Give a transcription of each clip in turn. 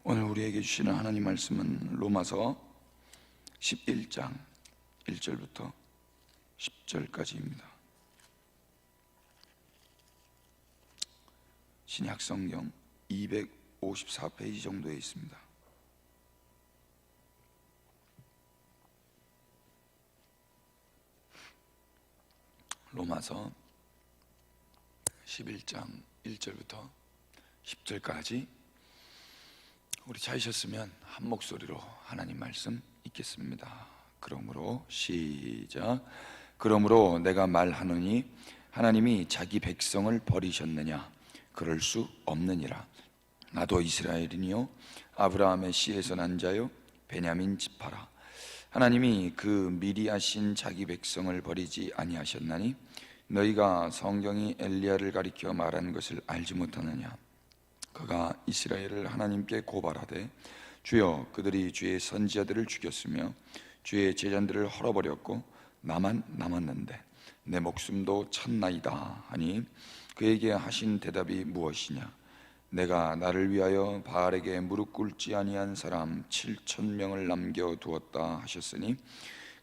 오늘 우리에게 주시는 하나님 말씀은 로마서 11장 1절부터 10절까지입니다. 신약성경 254페이지 정도에 있습니다. 로마서 11장 1절부터 10절까지 우리 찾으셨으면 한 목소리로 하나님 말씀 읽겠습니다. 그러므로 시작. 그러므로 내가 말하노니 하나님이 자기 백성을 버리셨느냐? 그럴 수 없느니라. 나도 이스라엘이니요 아브라함의 씨에서 난 자요 베냐민 지파라. 하나님이 그 미리 하신 자기 백성을 버리지 아니하셨나니 너희가 성경이 엘리야를 가리켜 말한 것을 알지 못하느냐? 그가 이스라엘을 하나님께 고발하되 주여 그들이 주의 선지자들을 죽였으며 주의 제자들을 헐어버렸고 나만 남았는데 내 목숨도 쳤나이다 하니 그에게 하신 대답이 무엇이냐? 내가 나를 위하여 바알에게 무릎 꿇지 아니한 사람 7,000명을 남겨두었다 하셨으니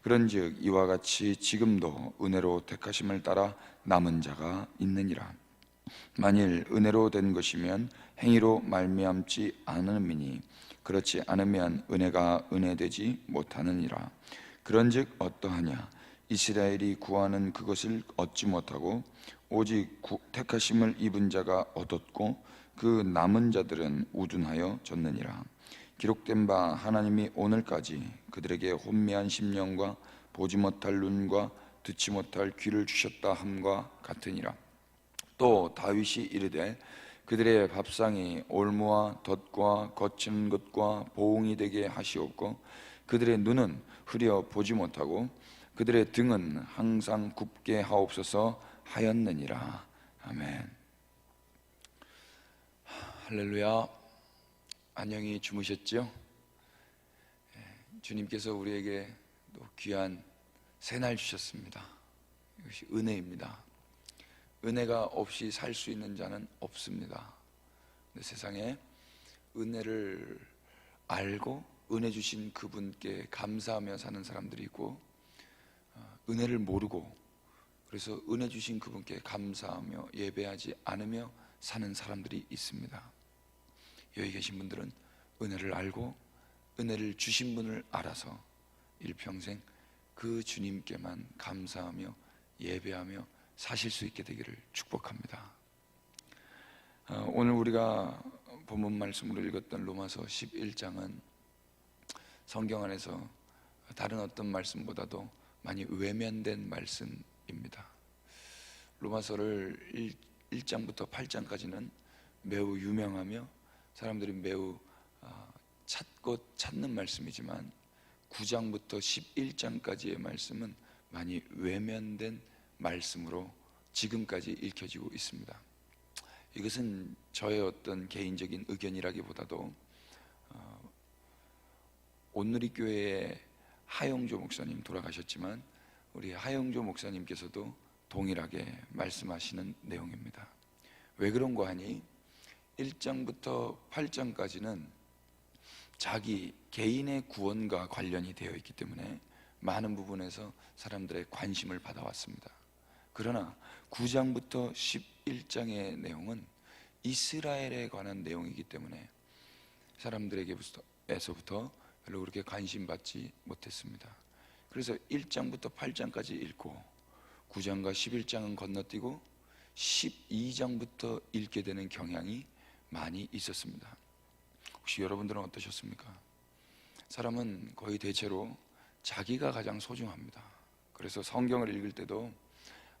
그런즉 이와 같이 지금도 은혜로 택하심을 따라 남은 자가 있느니라. 만일 은혜로 된 것이면 행위로 말미암지 않음이니 그렇지 않으면 은혜가 은혜되지 못하느니라. 그런즉 어떠하냐? 이스라엘이 구하는 그것을 얻지 못하고 오직 택하심을 입은 자가 얻었고 그 남은 자들은 우둔하여 졌느니라. 기록된 바 하나님이 오늘까지 그들에게 혼미한 심령과 보지 못할 눈과 듣지 못할 귀를 주셨다 함과 같으니라. 또 다윗이 이르되 그들의 밥상이 올무와 덫과 거치는 것과 보응이 되게 하시옵고 그들의 눈은 흐려 보지 못하고 그들의 등은 항상 굽게 하옵소서 하였느니라. 아멘. 할렐루야. 안녕히 주무셨죠? 주님께서 우리에게 또 귀한 새날 주셨습니다. 이것이 은혜입니다. 은혜가 없이 살 수 있는 자는 없습니다. 근데 세상에 은혜를 알고 은혜 주신 그분께 감사하며 사는 사람들이 있고 은혜를 모르고 그래서 은혜 주신 그분께 감사하며 예배하지 않으며 사는 사람들이 있습니다. 여기 계신 분들은 은혜를 알고 은혜를 주신 분을 알아서 일평생 그 주님께만 감사하며 예배하며 사실 수 있게 되기를 축복합니다. 오늘 우리가 본문 말씀으로 읽었던 로마서 11장은 성경 안에서 다른 어떤 말씀보다도 많이 외면된 말씀입니다. 로마서를 1장부터 8장까지는 매우 유명하며 사람들이 매우 찾고 찾는 말씀이지만 9장부터 11장까지의 말씀은 많이 외면된 말씀으로 지금까지 읽혀지고 있습니다. 이것은 저의 어떤 개인적인 의견이라기보다도 온누리교회의 하영조 목사님 돌아가셨지만 우리 하영조 목사님께서도 동일하게 말씀하시는 내용입니다. 왜 그런가 하니 1장부터 8장까지는 자기 개인의 구원과 관련이 되어 있기 때문에 많은 부분에서 사람들의 관심을 받아왔습니다. 그러나 9장부터 11장의 내용은 이스라엘에 관한 내용이기 때문에 사람들에게서부터 별로 그렇게 관심 받지 못했습니다. 그래서 1장부터 8장까지 읽고 9장과 11장은 건너뛰고 12장부터 읽게 되는 경향이 많이 있었습니다. 혹시 여러분들은 어떠셨습니까? 사람은 거의 대체로 자기가 가장 소중합니다. 그래서 성경을 읽을 때도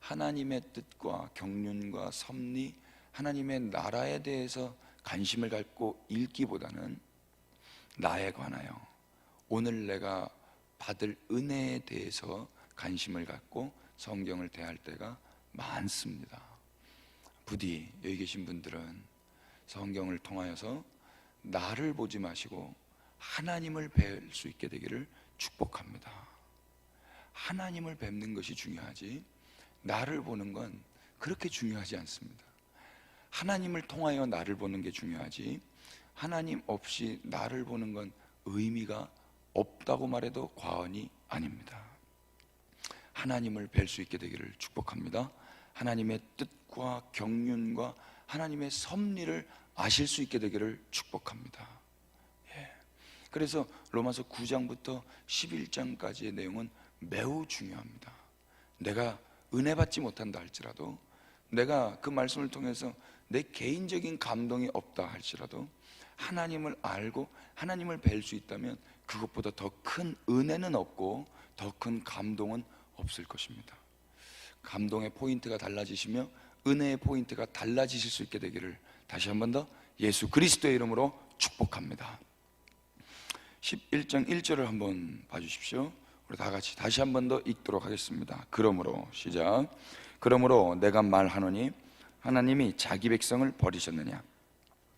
하나님의 뜻과 경륜과 섭리, 하나님의 나라에 대해서 관심을 갖고 읽기보다는 나에 관하여 오늘 내가 받을 은혜에 대해서 관심을 갖고 성경을 대할 때가 많습니다. 부디 여기 계신 분들은 성경을 통하여서 나를 보지 마시고 하나님을 뵐 수 있게 되기를 축복합니다. 하나님을 뵙는 것이 중요하지 나를 보는 건 그렇게 중요하지 않습니다. 하나님을 통하여 나를 보는 게 중요하지 하나님 없이 나를 보는 건 의미가 없다고 말해도 과언이 아닙니다. 하나님을 뵐 수 있게 되기를 축복합니다. 하나님의 뜻과 경륜과 하나님의 섭리를 아실 수 있게 되기를 축복합니다. 그래서 로마서 9장부터 11장까지의 내용은 매우 중요합니다. 내가 은혜 받지 못한다 할지라도, 내가 그 말씀을 통해서 내 개인적인 감동이 없다 할지라도 하나님을 알고 하나님을 뵐 수 있다면 그것보다 더 큰 은혜는 없고 더 큰 감동은 없을 것입니다. 감동의 포인트가 달라지시며 은혜의 포인트가 달라지실 수 있게 되기를 다시 한 번 더 예수 그리스도의 이름으로 축복합니다. 11장 1절을 한번 봐주십시오. 우리 다 같이 다시 한 번 더 읽도록 하겠습니다. 그러므로 시작. 그러므로 내가 말하노니 하나님이 자기 백성을 버리셨느냐?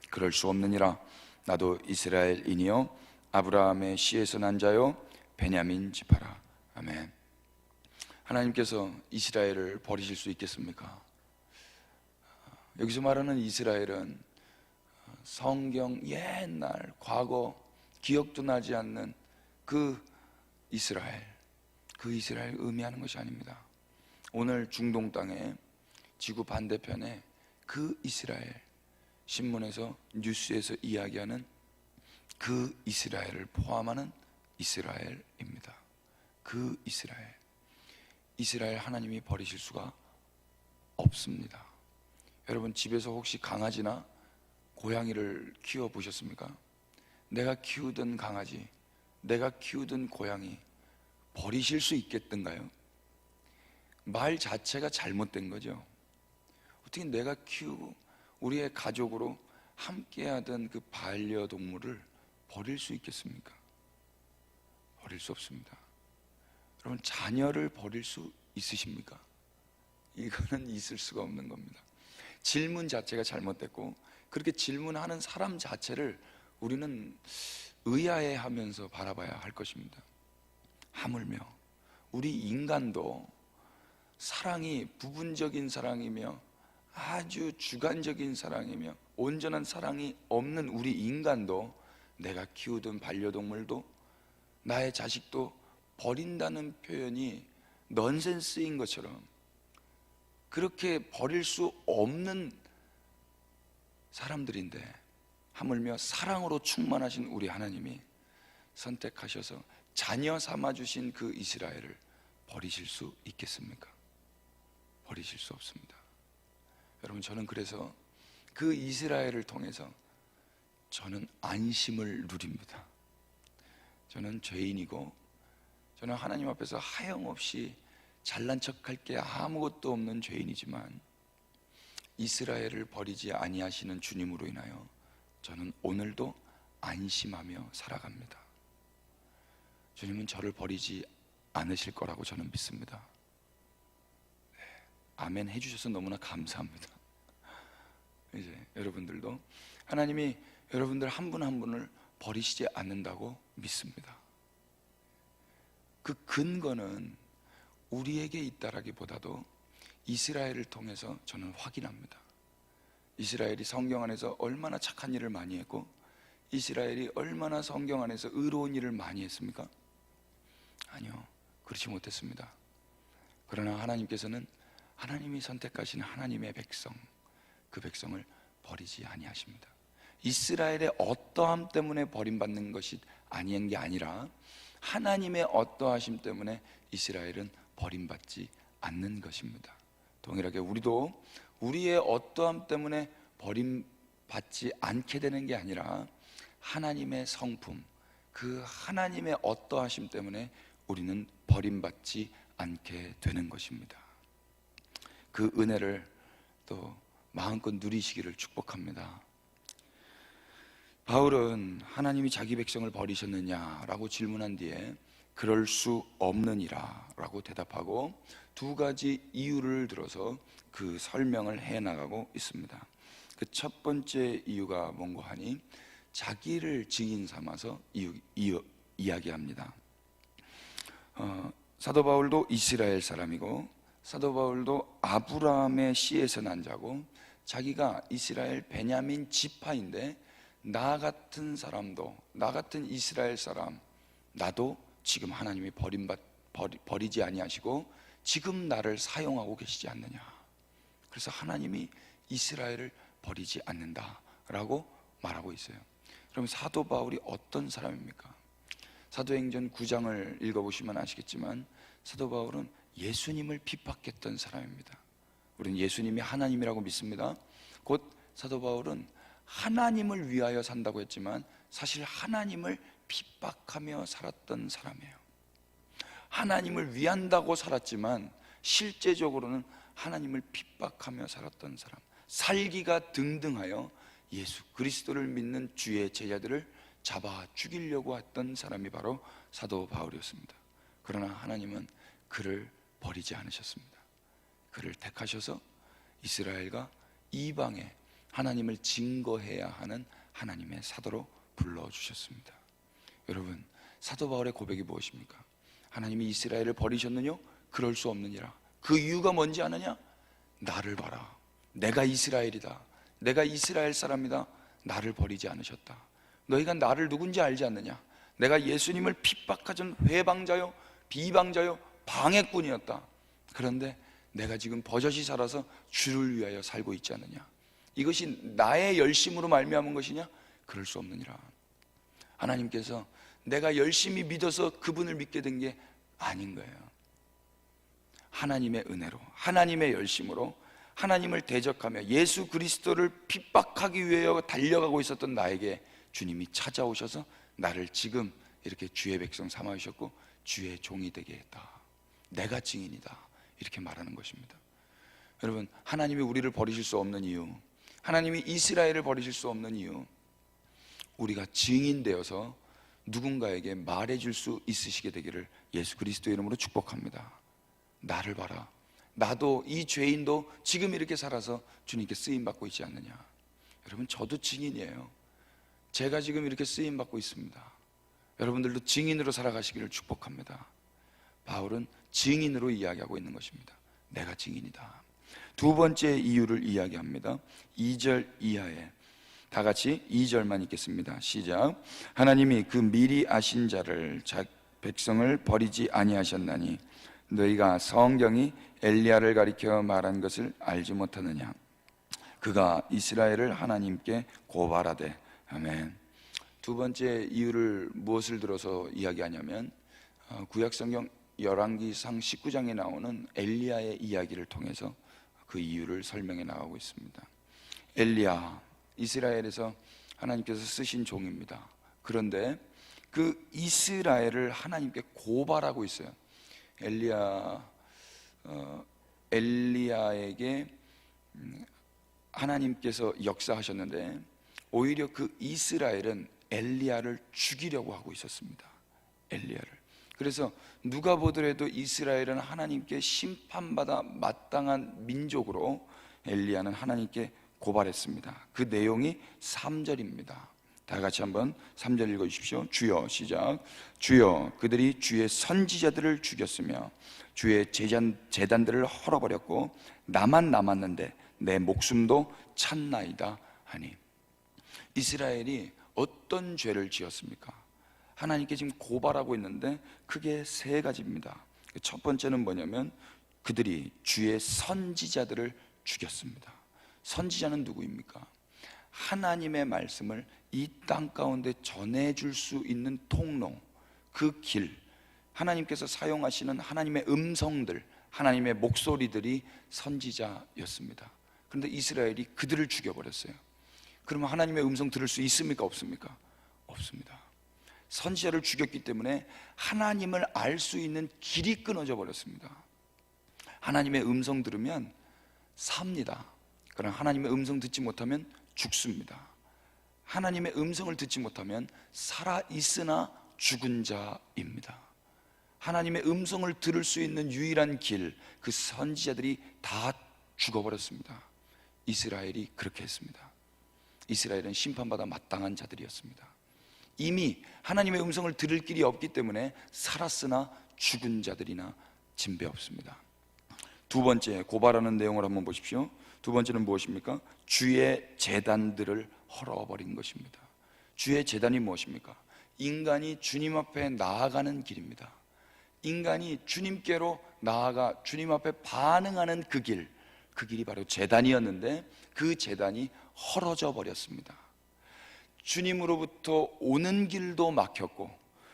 그럴 수 없느니라. 나도 이스라엘인이요 아브라함의 씨에서 난 자요 베냐민 지파라. 아멘. 하나님께서 이스라엘을 버리실 수 있겠습니까? 여기서 말하는 이스라엘은 성경 옛날 과거 기억도 나지 않는 그 이스라엘 의미하는 것이 아닙니다. 오늘 중동 땅에 지구 반대편에 그 이스라엘, 신문에서 뉴스에서 이야기하는 그 이스라엘을 포함하는 이스라엘입니다. 그 이스라엘 하나님이 버리실 수가 없습니다. 여러분 집에서 혹시 강아지나 고양이를 키워보셨습니까? 내가 키우던 강아지, 내가 키우던 고양이 버리실 수 있겠던가요? 말 자체가 잘못된 거죠. 어떻게 내가 키우고 우리의 가족으로 함께하던 그 반려동물을 버릴 수 있겠습니까? 버릴 수 없습니다. 여러분 자녀를 버릴 수 있으십니까? 이거는 있을 수가 없는 겁니다. 질문 자체가 잘못됐고 그렇게 질문하는 사람 자체를 우리는 의아해하면서 바라봐야 할 것입니다. 하물며 우리 인간도 사랑이 부분적인 사랑이며 아주 주관적인 사랑이며 온전한 사랑이 없는 우리 인간도 내가 키우던 반려동물도 나의 자식도 버린다는 표현이 넌센스인 것처럼 그렇게 버릴 수 없는 사람들인데 하물며 사랑으로 충만하신 우리 하나님이 선택하셔서 자녀 삼아주신 그 이스라엘을 버리실 수 있겠습니까? 버리실 수 없습니다. 여러분 저는 그래서 그 이스라엘을 통해서 저는 안심을 누립니다. 저는 죄인이고 저는 하나님 앞에서 하염없이 잘난 척할 게 아무것도 없는 죄인이지만 이스라엘을 버리지 아니하시는 주님으로 인하여 저는 오늘도 안심하며 살아갑니다. 주님은 저를 버리지 않으실 거라고 저는 믿습니다. 네, 아멘 해주셔서 너무나 감사합니다. 이제 여러분들도 하나님이 여러분들 한 분 한 분을 버리시지 않는다고 믿습니다. 그 근거는 우리에게 있다라기보다도 이스라엘을 통해서 저는 확인합니다. 이스라엘이 성경 안에서 얼마나 착한 일을 많이 했고 이스라엘이 얼마나 성경 안에서 의로운 일을 많이 했습니까? 아니요, 그렇지 못했습니다. 그러나 하나님께서는 하나님이 선택하신 하나님의 백성, 그 백성을 버리지 아니하십니다. 이스라엘의 어떠함 때문에 버림받는 것이 아닌 게 아니라 하나님의 어떠하심 때문에 이스라엘은 버림받지 않는 것입니다. 동일하게 우리도 우리의 어떠함 때문에 버림받지 않게 되는 게 아니라 하나님의 성품, 그 하나님의 어떠하심 때문에 우리는 버림받지 않게 되는 것입니다. 그 은혜를 또 마음껏 누리시기를 축복합니다. 바울은 하나님이 자기 백성을 버리셨느냐라고 질문한 뒤에 그럴 수 없느니라 라고 대답하고 두 가지 이유를 들어서 그 설명을 해나가고 있습니다. 그 첫 번째 이유가 뭔고 하니 자기를 증인 삼아서 이야기합니다. 사도 바울도 이스라엘 사람이고 사도 바울도 아브라함의 씨에서 난 자고 자기가 이스라엘 베냐민 지파인데 나 같은 사람도, 나 같은 이스라엘 사람, 나도 지금 하나님이 버리지 아니하시고 지금 나를 사용하고 계시지 않느냐. 그래서 하나님이 이스라엘을 버리지 않는다라고 말하고 있어요. 그럼 사도 바울이 어떤 사람입니까? 사도행전 9장을 읽어보시면 아시겠지만 사도 바울은 예수님을 핍박했던 사람입니다. 우리는 예수님이 하나님이라고 믿습니다. 곧 사도 바울은 하나님을 위하여 산다고 했지만 사실 하나님을 핍박하며 살았던 사람이에요. 하나님을 위한다고 살았지만 실제적으로는 하나님을 핍박하며 살았던 사람, 살기가 등등하여 예수 그리스도를 믿는 주의 제자들을 잡아 죽이려고 했던 사람이 바로 사도 바울이었습니다. 그러나 하나님은 그를 버리지 않으셨습니다. 그를 택하셔서 이스라엘과 이방에 하나님을 증거해야 하는 하나님의 사도로 불러주셨습니다. 여러분, 사도 바울의 고백이 무엇입니까? 하나님이 이스라엘을 버리셨느냐? 그럴 수 없느니라. 그 이유가 뭔지 아느냐? 나를 봐라. 내가 이스라엘이다. 내가 이스라엘 사람이다. 나를 버리지 않으셨다. 너희가 나를 누군지 알지 않느냐? 내가 예수님을 핍박하던 회방자요, 비방자요, 방해꾼이었다. 그런데 내가 지금 버젓이 살아서 주를 위하여 살고 있지 않느냐? 이것이 나의 열심으로 말미암은 것이냐? 그럴 수 없느니라. 하나님께서 내가 열심히 믿어서 그분을 믿게 된 게 아닌 거예요. 하나님의 은혜로, 하나님의 열심으로 하나님을 대적하며 예수 그리스도를 핍박하기 위하여 달려가고 있었던 나에게 주님이 찾아오셔서 나를 지금 이렇게 주의 백성 삼아 주셨고 주의 종이 되게 했다. 내가 증인이다. 이렇게 말하는 것입니다. 여러분, 하나님이 우리를 버리실 수 없는 이유, 하나님이 이스라엘을 버리실 수 없는 이유, 우리가 증인되어서 누군가에게 말해줄 수 있으시게 되기를 예수 그리스도의 이름으로 축복합니다. 나를 봐라. 나도 이 죄인도 지금 이렇게 살아서 주님께 쓰임받고 있지 않느냐. 여러분, 저도 증인이에요. 제가 지금 이렇게 쓰임받고 있습니다. 여러분들도 증인으로 살아가시기를 축복합니다. 바울은 증인으로 이야기하고 있는 것입니다. 내가 증인이다. 두 번째 이유를 이야기합니다. 2절 이하에 다 같이 2절만 읽겠습니다. 시작. 하나님이 그 미리 아신 자를 백성을 버리지 아니하셨나니 너희가 성경이 엘리야를 가리켜 말한 것을 알지 못하느냐. 그가 이스라엘을 하나님께 고발하되. 아멘. 두 번째 이유를 무엇을 들어서 이야기하냐면 구약성경 열왕기상 19장에 나오는 엘리야의 이야기를 통해서 그 이유를 설명해 나가고 있습니다. 엘리야, 이스라엘에서 하나님께서 쓰신 종입니다. 그런데 그 이스라엘을 하나님께 고발하고 있어요. 엘리야에게 하나님께서 역사하셨는데 오히려 그 이스라엘은 엘리야를 죽이려고 하고 있었습니다. 엘리야를. 그래서 누가 보더라도 이스라엘은 하나님께 심판받아 마땅한 민족으로 엘리야는 하나님께 고발했습니다. 그 내용이 3절입니다. 다 같이 한번 3절 읽어주십시오. 주여, 시작. 주여, 그들이 주의 선지자들을 죽였으며 주의 제단들을 헐어버렸고 나만 남았는데 내 목숨도 찼나이다 하니. 이스라엘이 어떤 죄를 지었습니까? 하나님께 지금 고발하고 있는데 크게 세 가지입니다. 첫 번째는 뭐냐면 그들이 주의 선지자들을 죽였습니다. 선지자는 누구입니까? 하나님의 말씀을 이 땅 가운데 전해줄 수 있는 통로, 그 길, 하나님께서 사용하시는 하나님의 음성들, 하나님의 목소리들이 선지자였습니다. 그런데 이스라엘이 그들을 죽여버렸어요. 그러면 하나님의 음성 들을 수 있습니까? 없습니까? 없습니다. 선지자를 죽였기 때문에 하나님을 알 수 있는 길이 끊어져 버렸습니다. 하나님의 음성 들으면 삽니다. 그러나 하나님의 음성 듣지 못하면 죽습니다. 하나님의 음성을 듣지 못하면 살아있으나 죽은 자입니다. 하나님의 음성을 들을 수 있는 유일한 길, 그 선지자들이 다 죽어버렸습니다. 이스라엘이 그렇게 했습니다. 이스라엘은 심판받아 마땅한 자들이었습니다. 이미 하나님의 음성을 들을 길이 없기 때문에 살았으나 죽은 자들이나 진배 없습니다. 두 번째, 고발하는 내용을 한번 보십시오. 두 번째는 무엇입니까? 주의 제단들을 헐어버린 것입니다. 주의 제단이 무엇입니까? 인간이 주님 앞에 나아가는 길입니다. 인간이 주님께로 나아가 주님 앞에 반응하는 그 길이 바로 제단이었는데 그 제단이 헐어져 버렸습니다. 주님으로부터 오는 길도 막혔고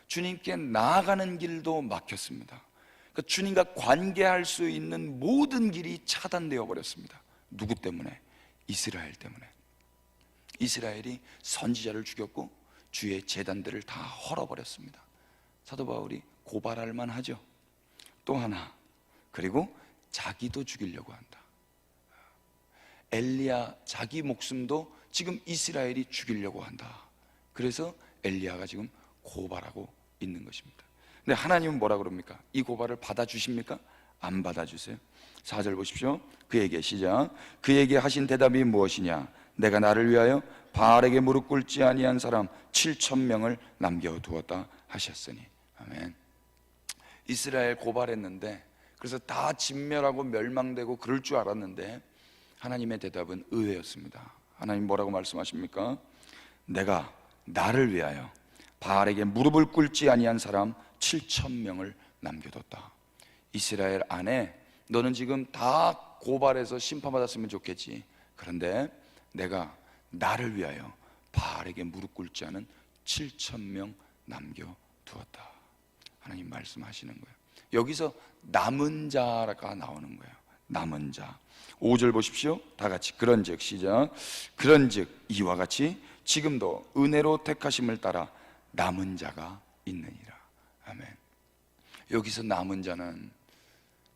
주님께 나아가는 길도 막혔습니다. 그러니까 주님과 관계할 수 있는 모든 길이 차단되어 버렸습니다. 누구 때문에? 이스라엘 때문에. 이스라엘이 선지자를 죽였고 주의 제단들을 다 헐어버렸습니다. 사도 바울이 고발할 만하죠. 또 하나, 그리고 자기도 죽이려고 한다. 엘리야 자기 목숨도 지금 이스라엘이 죽이려고 한다. 그래서 엘리야가 지금 고발하고 있는 것입니다. 근데 하나님은 뭐라 그럽니까? 이 고발을 받아주십니까? 안 받아주세요. 4절 보십시오. 그에게 시작. 그에게 하신 대답이 무엇이냐? 내가 나를 위하여 바알에게 무릎 꿇지 아니한 사람 7,000명을 남겨두었다 하셨으니. 아멘. 이스라엘 고발했는데, 그래서 다 진멸하고 멸망되고 그럴 줄 알았는데 하나님의 대답은 의외였습니다. 하나님 뭐라고 말씀하십니까? 내가 나를 위하여 바알에게 무릎을 꿇지 아니한 사람 7,000명을 남겨뒀다. 이스라엘 안에 너는 지금 다 고발해서 심판받았으면 좋겠지. 그런데 내가 나를 위하여 바알에게 무릎 꿇지 않은 7,000명 남겨두었다. 하나님 말씀하시는 거예요. 여기서 남은 자가 나오는 거예요. 남은 자. 5절 보십시오. 다 같이 그런즉 시작. 그런즉 이와 같이 지금도 은혜로 택하심을 따라 남은 자가 있느니라. 아멘. 여기서 남은 자는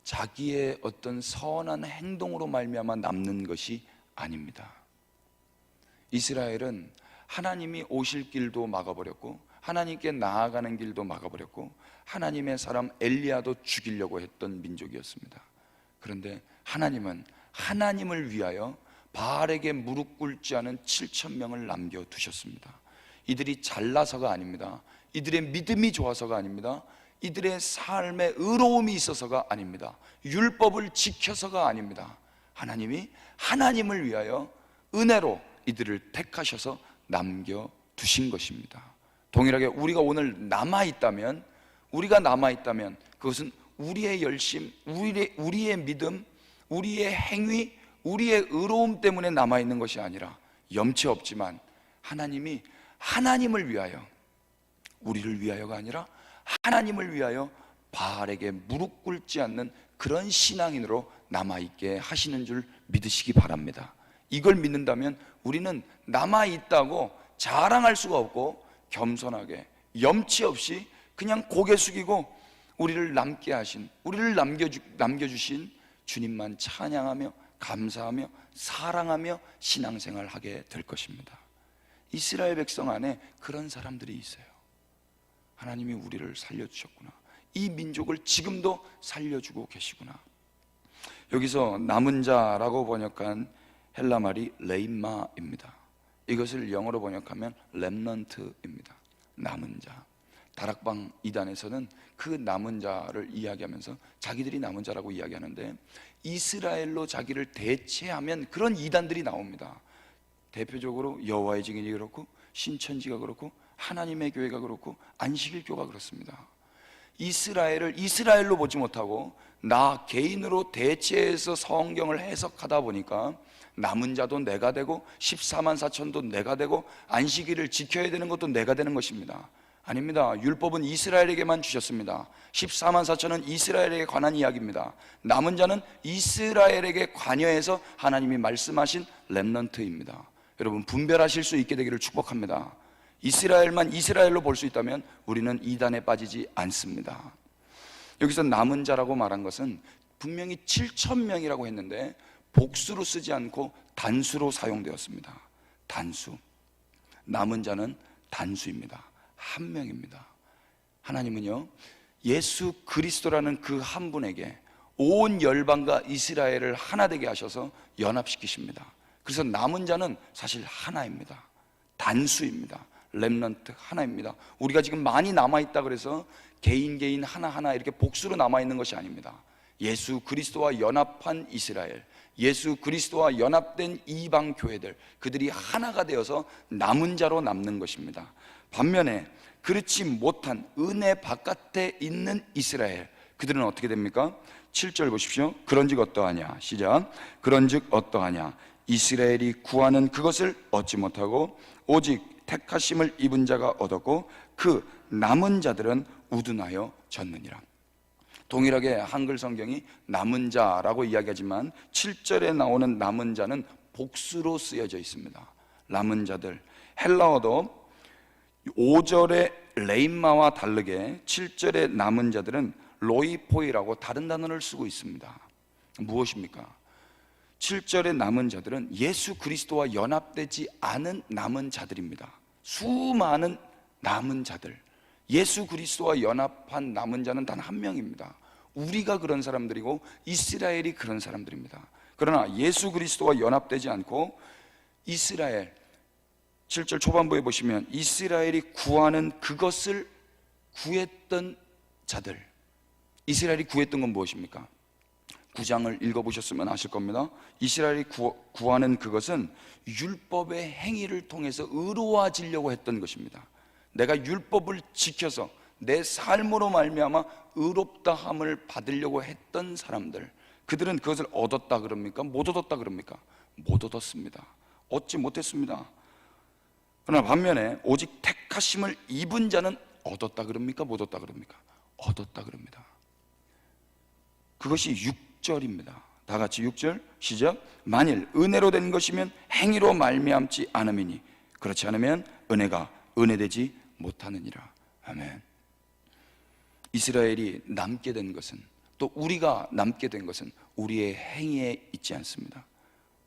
자기의 어떤 선한 행동으로 말미암아 남는 것이 아닙니다. 이스라엘은 하나님이 오실 길도 막아버렸고 하나님께 나아가는 길도 막아버렸고 하나님의 사람 엘리야도 죽이려고 했던 민족이었습니다. 그런데 하나님은 하나님을 위하여 바알에게 무릎 꿇지 않은 7,000명을 남겨두셨습니다. 이들이 잘나서가 아닙니다. 이들의 믿음이 좋아서가 아닙니다. 이들의 삶에 의로움이 있어서가 아닙니다. 율법을 지켜서가 아닙니다. 하나님이 하나님을 위하여 은혜로 이들을 택하셔서 남겨두신 것입니다. 동일하게 우리가 오늘 남아있다면 그것은 우리의 열심, 우리의 믿음, 우리의 행위, 우리의 의로움 때문에 남아있는 것이 아니라 염치 없지만 하나님이 하나님을 위하여, 우리를 위하여가 아니라 하나님을 위하여 바알에게 무릎 꿇지 않는 그런 신앙인으로 남아있게 하시는 줄 믿으시기 바랍니다. 이걸 믿는다면 우리는 남아있다고 자랑할 수가 없고 겸손하게 염치 없이 그냥 고개 숙이고 우리를 남게 하신, 우리를 남겨주신 주님만 찬양하며 감사하며 사랑하며 신앙생활 하게 될 것입니다. 이스라엘 백성 안에 그런 사람들이 있어요. 하나님이 우리를 살려주셨구나. 이 민족을 지금도 살려주고 계시구나. 여기서 남은 자라고 번역한 헬라 말이 레임마입니다. 이것을 영어로 번역하면 렘넌트입니다. 남은 자. 다락방 이단에서는 그 남은 자를 이야기하면서 자기들이 남은 자라고 이야기하는데 이스라엘로 자기를 대체하면 그런 이단들이 나옵니다. 대표적으로 여호와의 증인이 그렇고 신천지가 그렇고 하나님의 교회가 그렇고 안식일교가 그렇습니다. 이스라엘을 이스라엘로 보지 못하고 나 개인으로 대체해서 성경을 해석하다 보니까 남은 자도 내가 되고 14만 4천도 내가 되고 안식일을 지켜야 되는 것도 내가 되는 것입니다. 아닙니다. 율법은 이스라엘에게만 주셨습니다. 14만 4천은 이스라엘에게 관한 이야기입니다. 남은 자는 이스라엘에게 관여해서 하나님이 말씀하신 렘넌트입니다. 여러분 분별하실 수 있게 되기를 축복합니다. 이스라엘만 이스라엘로 볼 수 있다면 우리는 이단에 빠지지 않습니다. 여기서 남은 자라고 말한 것은 분명히 7,000명이라고 했는데 복수로 쓰지 않고 단수로 사용되었습니다. 단수. 남은 자는 단수입니다. 한 명입니다. 하나님은요 예수 그리스도라는 그 한 분에게 온 열방과 이스라엘을 하나 되게 하셔서 연합시키십니다. 그래서 남은 자는 사실 하나입니다. 단수입니다. 렘넌트 하나입니다. 우리가 지금 많이 남아있다 그래서 개인 하나하나 이렇게 복수로 남아있는 것이 아닙니다. 예수 그리스도와 연합한 이스라엘, 예수 그리스도와 연합된 이방 교회들, 그들이 하나가 되어서 남은 자로 남는 것입니다. 반면에 그렇지 못한 은혜 바깥에 있는 이스라엘, 그들은 어떻게 됩니까? 7절 보십시오. 그런즉 어떠하냐? 시작. 그런즉 어떠하냐? 이스라엘이 구하는 그것을 얻지 못하고 오직 택하심을 입은 자가 얻었고 그 남은 자들은 우둔하여 졌느니라. 동일하게 한글 성경이 남은 자라고 이야기하지만 7절에 나오는 남은 자는 복수로 쓰여져 있습니다. 남은 자들, 헬라어도 5절의 레임마와 다르게 7절의 남은 자들은 로이포이라고 다른 단어를 쓰고 있습니다. 무엇입니까? 7절의 남은 자들은 예수 그리스도와 연합되지 않은 남은 자들입니다. 수많은 남은 자들, 예수 그리스도와 연합한 남은 자는 단 한 명입니다. 우리가 그런 사람들이고 이스라엘이 그런 사람들입니다. 그러나 예수 그리스도와 연합되지 않고 이스라엘, 7절 초반부에 보시면 이스라엘이 구하는 그것을 구했던 자들, 이스라엘이 구했던 건 무엇입니까? 9장을 읽어보셨으면 아실 겁니다. 이스라엘이 구하는 그것은 율법의 행위를 통해서 의로워지려고 했던 것입니다. 내가 율법을 지켜서 내 삶으로 말미암아 의롭다함을 받으려고 했던 사람들, 그들은 그것을 얻었다 그럽니까? 못 얻었다 그럽니까? 못 얻었습니다. 얻지 못했습니다. 그러나 반면에 오직 택하심을 입은 자는 얻었다 그럽니까? 못 얻었다 그럽니까? 얻었다 그럽니다. 그것이 6절입니다. 다 같이 6절 시작. 만일 은혜로 된 것이면 행위로 말미암지 않음이니 그렇지 않으면 은혜가 은혜되지 못하느니라. 아멘. 이스라엘이 남게 된 것은, 또 우리가 남게 된 것은 우리의 행위에 있지 않습니다.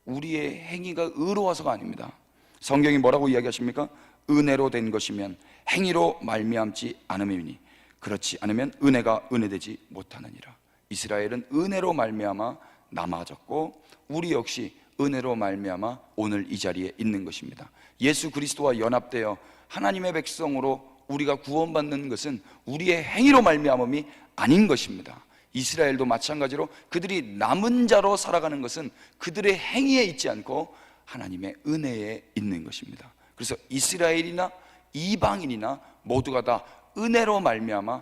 우리의 행위가 의로워서가 아닙니다. 성경이 뭐라고 이야기하십니까? 은혜로 된 것이면 행위로 말미암지 않음이니 그렇지 않으면 은혜가 은혜되지 못하느니라. 이스라엘은 은혜로 말미암아 남아졌고 우리 역시 은혜로 말미암아 오늘 이 자리에 있는 것입니다. 예수 그리스도와 연합되어 하나님의 백성으로 우리가 구원받는 것은 우리의 행위로 말미암음이 아닌 것입니다. 이스라엘도 마찬가지로 그들이 남은 자로 살아가는 것은 그들의 행위에 있지 않고 하나님의 은혜에 있는 것입니다. 그래서 이스라엘이나 이방인이나 모두가 다 은혜로 말미암아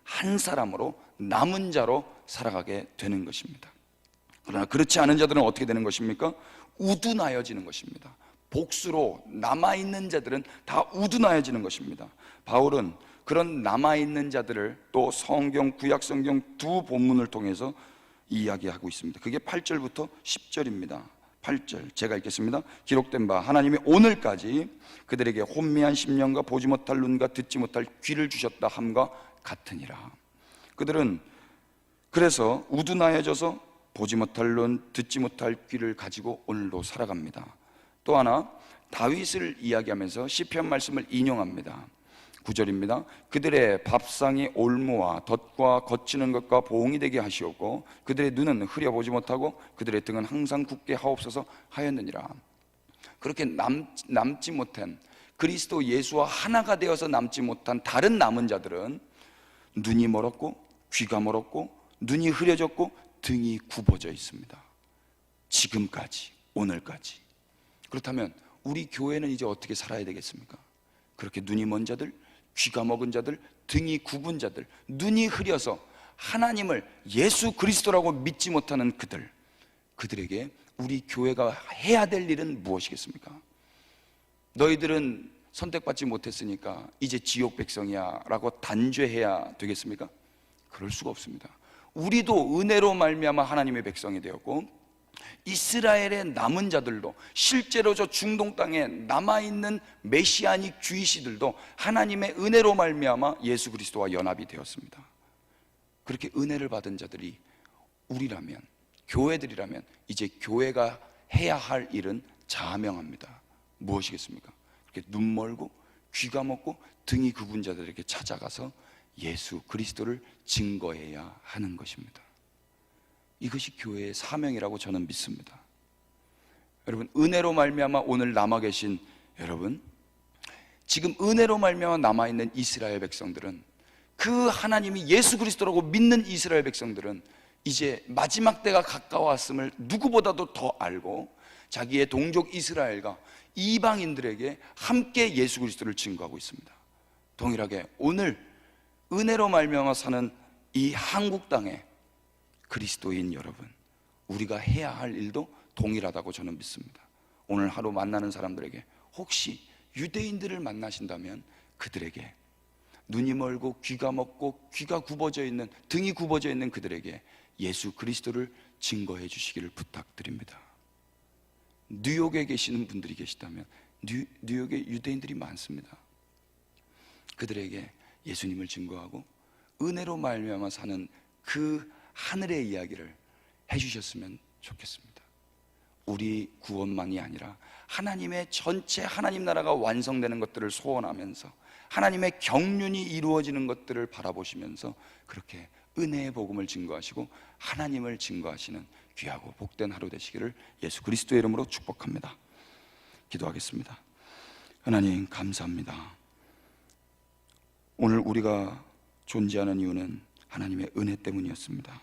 한 사람으로 남은 자로 살아가게 되는 것입니다. 그러나 그렇지 않은 자들은 어떻게 되는 것입니까? 우둔하여지는 것입니다. 복수로 남아있는 자들은 다 우둔하여지는 것입니다. 바울은 그런 남아있는 자들을 또 성경, 구약성경 두 본문을 통해서 이야기하고 있습니다. 그게 8절부터 10절입니다 8절 제가 읽겠습니다. 기록된 바 하나님이 오늘까지 그들에게 혼미한 심령과 보지 못할 눈과 듣지 못할 귀를 주셨다 함과 같으니라. 그들은 그래서 우둔하여져서 보지 못할 눈, 듣지 못할 귀를 가지고 오늘도 살아갑니다. 또 하나 다윗을 이야기하면서 시편 말씀을 인용합니다. 9절입니다. 그들의 밥상이 올무와 덫과 거치는 것과 보응이 되게 하시옵고 그들의 눈은 흐려보지 못하고 그들의 등은 항상 굳게 하옵소서 하였느니라. 그렇게 남지 못한, 그리스도 예수와 하나가 되어서 남지 못한 다른 남은 자들은 눈이 멀었고 귀가 멀었고 눈이 흐려졌고 등이 굽어져 있습니다. 지금까지, 오늘까지. 그렇다면 우리 교회는 이제 어떻게 살아야 되겠습니까? 그렇게 눈이 먼 자들, 귀가 먹은 자들, 등이 굽은 자들, 눈이 흐려서 하나님을 예수 그리스도라고 믿지 못하는 그들에게 우리 교회가 해야 될 일은 무엇이겠습니까? 너희들은 선택받지 못했으니까 이제 지옥 백성이야 라고 단죄해야 되겠습니까? 그럴 수가 없습니다. 우리도 은혜로 말미암아 하나님의 백성이 되었고 이스라엘의 남은 자들도, 실제로 저 중동 땅에 남아있는 메시아닉 주이시들도 하나님의 은혜로 말미암아 예수 그리스도와 연합이 되었습니다. 그렇게 은혜를 받은 자들이 우리라면, 교회들이라면 이제 교회가 해야 할 일은 자명합니다. 무엇이겠습니까? 그렇게 눈 멀고 귀가 먹고 등이 굽은 자들에게 찾아가서 예수 그리스도를 증거해야 하는 것입니다. 이것이 교회의 사명이라고 저는 믿습니다. 여러분, 은혜로 말미암아 오늘 남아 계신 여러분, 지금 은혜로 말미암아 남아있는 이스라엘 백성들은, 그 하나님이 예수 그리스도라고 믿는 이스라엘 백성들은 이제 마지막 때가 가까웠음을 누구보다도 더 알고 자기의 동족 이스라엘과 이방인들에게 함께 예수 그리스도를 증거하고 있습니다. 동일하게 오늘 은혜로 말미암아 사는 이 한국 땅에 그리스도인 여러분, 우리가 해야 할 일도 동일하다고 저는 믿습니다. 오늘 하루 만나는 사람들에게 혹시 유대인들을 만나신다면 그들에게, 눈이 멀고 귀가 먹고 귀가 굽어져 있는, 등이 굽어져 있는 그들에게 예수 그리스도를 증거해 주시기를 부탁드립니다. 뉴욕에 계시는 분들이 계시다면, 뉴욕에 유대인들이 많습니다. 그들에게 예수님을 증거하고 은혜로 말미암아 사는 그 하늘의 이야기를 해주셨으면 좋겠습니다. 우리 구원만이 아니라 하나님의 전체 하나님 나라가 완성되는 것들을 소원하면서 하나님의 경륜이 이루어지는 것들을 바라보시면서 그렇게 은혜의 복음을 증거하시고 하나님을 증거하시는 귀하고 복된 하루 되시기를 예수 그리스도의 이름으로 축복합니다. 기도하겠습니다. 하나님 감사합니다. 오늘 우리가 존재하는 이유는 하나님의 은혜 때문이었습니다.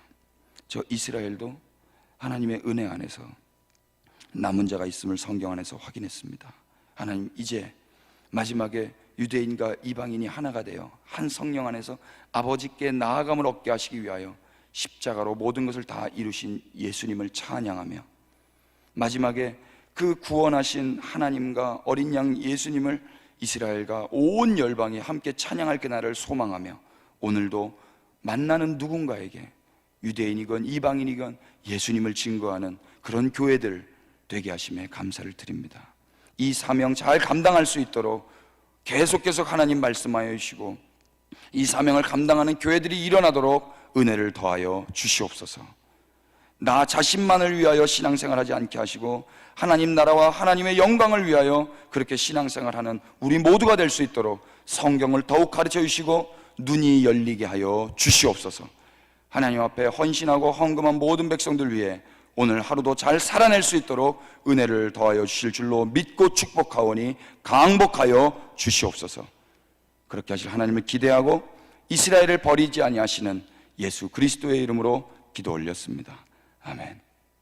저 이스라엘도 하나님의 은혜 안에서 남은 자가 있음을 성경 안에서 확인했습니다. 하나님, 이제 마지막에 유대인과 이방인이 하나가 되어 한 성령 안에서 아버지께 나아감을 얻게 하시기 위하여 십자가로 모든 것을 다 이루신 예수님을 찬양하며 마지막에 그 구원하신 하나님과 어린 양 예수님을 이스라엘과 온 열방이 함께 찬양할 그날을 소망하며 오늘도 만나는 누군가에게 유대인이건 이방인이건 예수님을 증거하는 그런 교회들 되게 하심에 감사를 드립니다. 이 사명 잘 감당할 수 있도록 계속 하나님 말씀하여 주시고 이 사명을 감당하는 교회들이 일어나도록 은혜를 더하여 주시옵소서. 나 자신만을 위하여 신앙생활하지 않게 하시고 하나님 나라와 하나님의 영광을 위하여 그렇게 신앙생활하는 우리 모두가 될 수 있도록 성경을 더욱 가르쳐 주시고 눈이 열리게 하여 주시옵소서. 하나님 앞에 헌신하고 헌금한 모든 백성들 위해 오늘 하루도 잘 살아낼 수 있도록 은혜를 더하여 주실 줄로 믿고 축복하오니 강복하여 주시옵소서. 그렇게 하실 하나님을 기대하고 이스라엘을 버리지 아니하시는 예수 그리스도의 이름으로 기도 올렸습니다. 아멘.